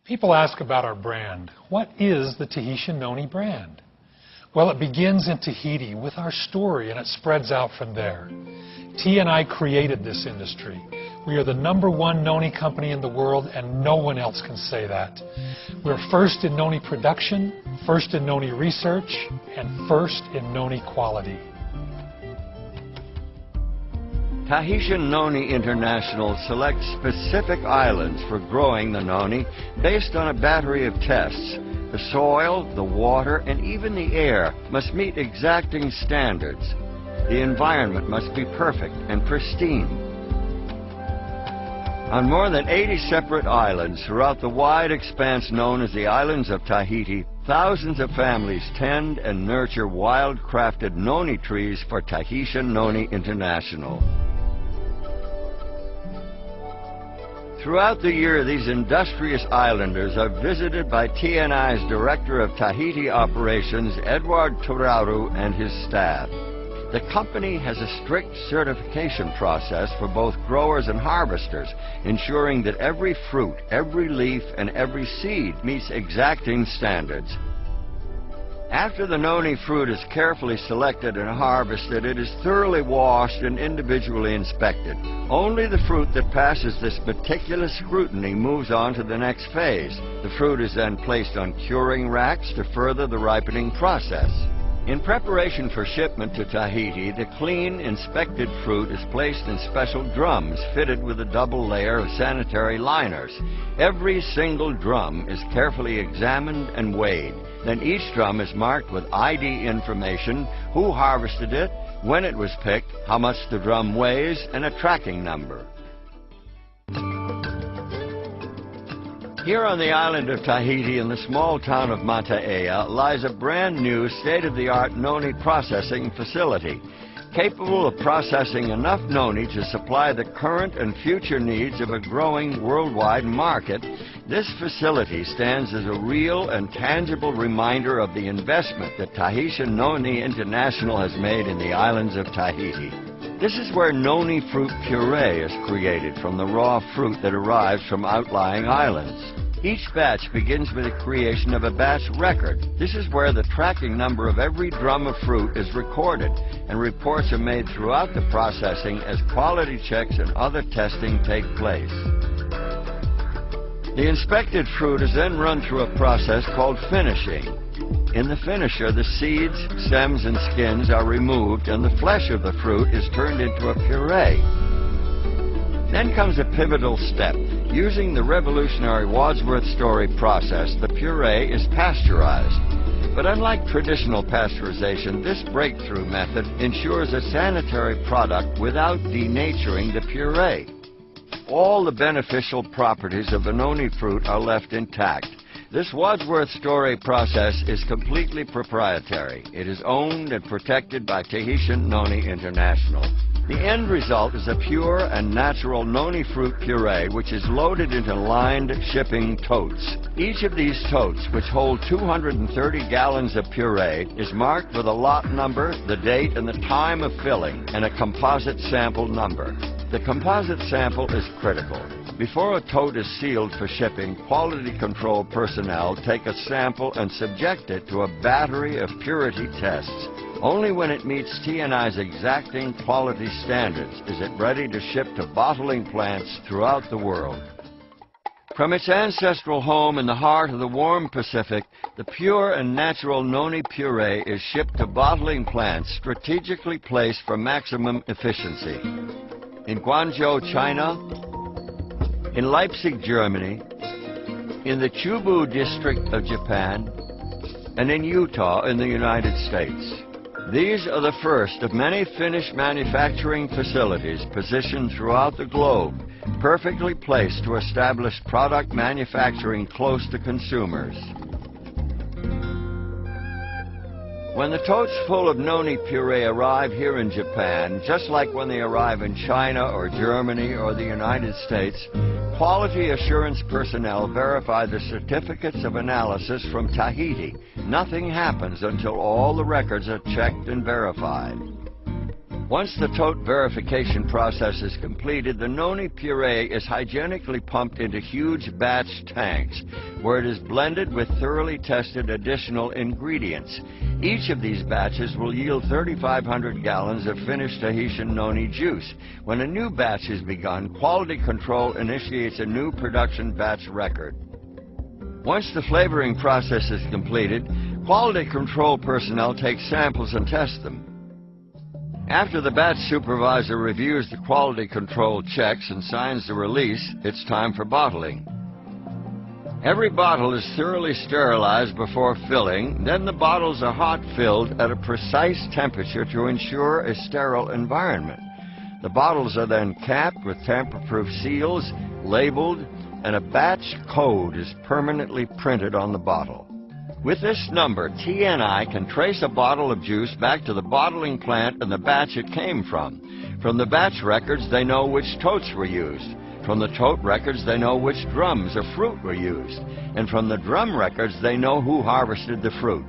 People ask about our brand. What is the Tahitian Noni brand? Well, it begins in Tahiti with our story, and it spreads out from there. T and I created this industry. We are the #1 Noni company in the world, and no one else can say that. We're first in Noni production, first in Noni research, and first in Noni quality. Tahitian Noni International selects specific islands for growing the noni based on a battery of tests. The soil, the water, and even the air must meet exacting standards. The environment must be perfect and pristine. On more than 80 separate islands throughout the wide expanse known as the islands of Tahiti, thousands of families tend and nurture wild-crafted noni trees for Tahitian Noni International. Throughout the year, these industrious islanders are visited by TNI's Director of Tahiti Operations, Edward Turaru, and his staff. The company has a strict certification process for both growers and harvesters, ensuring that every fruit, every leaf, and every seed meets exacting standards. After the noni fruit is carefully selected and harvested, it is thoroughly washed and individually inspected. Only the fruit that passes this meticulous scrutiny moves on to the next phase. The fruit is then placed on curing racks to further the ripening process. In preparation for shipment to Tahiti, the clean, inspected fruit is placed in special drums fitted with a double layer of sanitary liners. Every single drum is carefully examined and weighed. Then each drum is marked with ID information, who harvested it, when it was picked, how much the drum weighs, and a tracking number. Here on the island of Tahiti in the small town of Mata'ea lies a brand new state-of-the-art noni processing facility, capable of processing enough noni to supply the current and future needs of a growing worldwide market. This facility stands as a real and tangible reminder of the investment that Tahitian Noni International has made in the islands of Tahiti. This is where noni fruit puree is created from the raw fruit that arrives from outlying islands. Each batch begins with the creation of a batch record. This is where the tracking number of every drum of fruit is recorded, and reports are made throughout the processing as quality checks and other testing take place. The inspected fruit is then run through a process called finishing. In the finisher, the seeds, stems, and skins are removed, and the flesh of the fruit is turned into a puree. Then comes a pivotal step. Using the revolutionary Wadsworth Story process, the puree is pasteurized. But unlike traditional pasteurization, this breakthrough method ensures a sanitary product without denaturing the puree. All the beneficial properties of the noni fruit are left intact. This Wadsworth Story process is completely proprietary. It is owned and protected by Tahitian Noni International. The end result is a pure and natural noni fruit puree, which is loaded into lined shipping totes. Each of these totes, which hold 230 gallons of puree, is marked with a lot number, the date, and the time of filling, and a composite sample number. The composite sample is critical. Before a tote is sealed for shipping, quality control personnel take a sample and subject it to a battery of purity tests. Only when it meets T&I's exacting quality standards is it ready to ship to bottling plants throughout the world. From its ancestral home in the heart of the warm Pacific, the pure and natural noni puree is shipped to bottling plants strategically placed for maximum efficiency. In Guangzhou, China, in Leipzig, Germany, in the Chubu district of Japan, and in Utah in the United States. These are the first of many finished manufacturing facilities positioned throughout the globe, perfectly placed to establish product manufacturing close to consumers. When the totes full of noni puree arrive here in Japan, just like when they arrive in China or Germany or the United States, quality assurance personnel verify the certificates of analysis from Tahiti. Nothing happens until all the records are checked and verified. Once the tote verification process is completed, the Noni puree is hygienically pumped into huge batch tanks, where it is blended with thoroughly tested additional ingredients. Each of these batches will yield 3,500 gallons of finished Tahitian Noni juice. When a new batch is begun, quality control initiates a new production batch record. Once the flavoring process is completed, quality control personnel take samples and test them. After the batch supervisor reviews the quality control checks and signs the release, it's time for bottling. Every bottle is thoroughly sterilized before filling, then the bottles are hot filled at a precise temperature to ensure a sterile environment. The bottles are then capped with tamper-proof seals, labeled, and a batch code is permanently printed on the bottle. With this number, TNI can trace a bottle of juice back to the bottling plant and the batch it came from. From the batch records, they know which totes were used. From the tote records, they know which drums of fruit were used. And from the drum records, they know who harvested the fruit.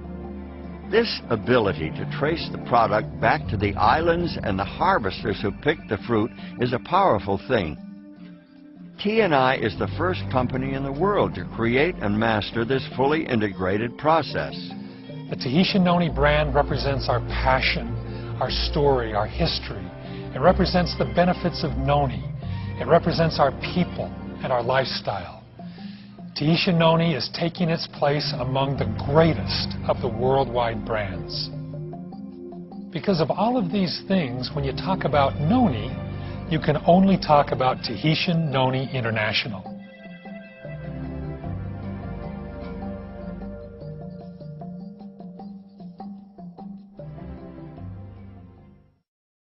This ability to trace the product back to the islands and the harvesters who picked the fruit is a powerful thing. TNI is the first company in the world to create and master this fully integrated process. The Tahitian Noni brand represents our passion, our story, our history. It represents the benefits of Noni. It represents our people and our lifestyle. Tahitian Noni is taking its place among the greatest of the worldwide brands. Because of all of these things, when you talk about Noni, you can only talk about Tahitian Noni International.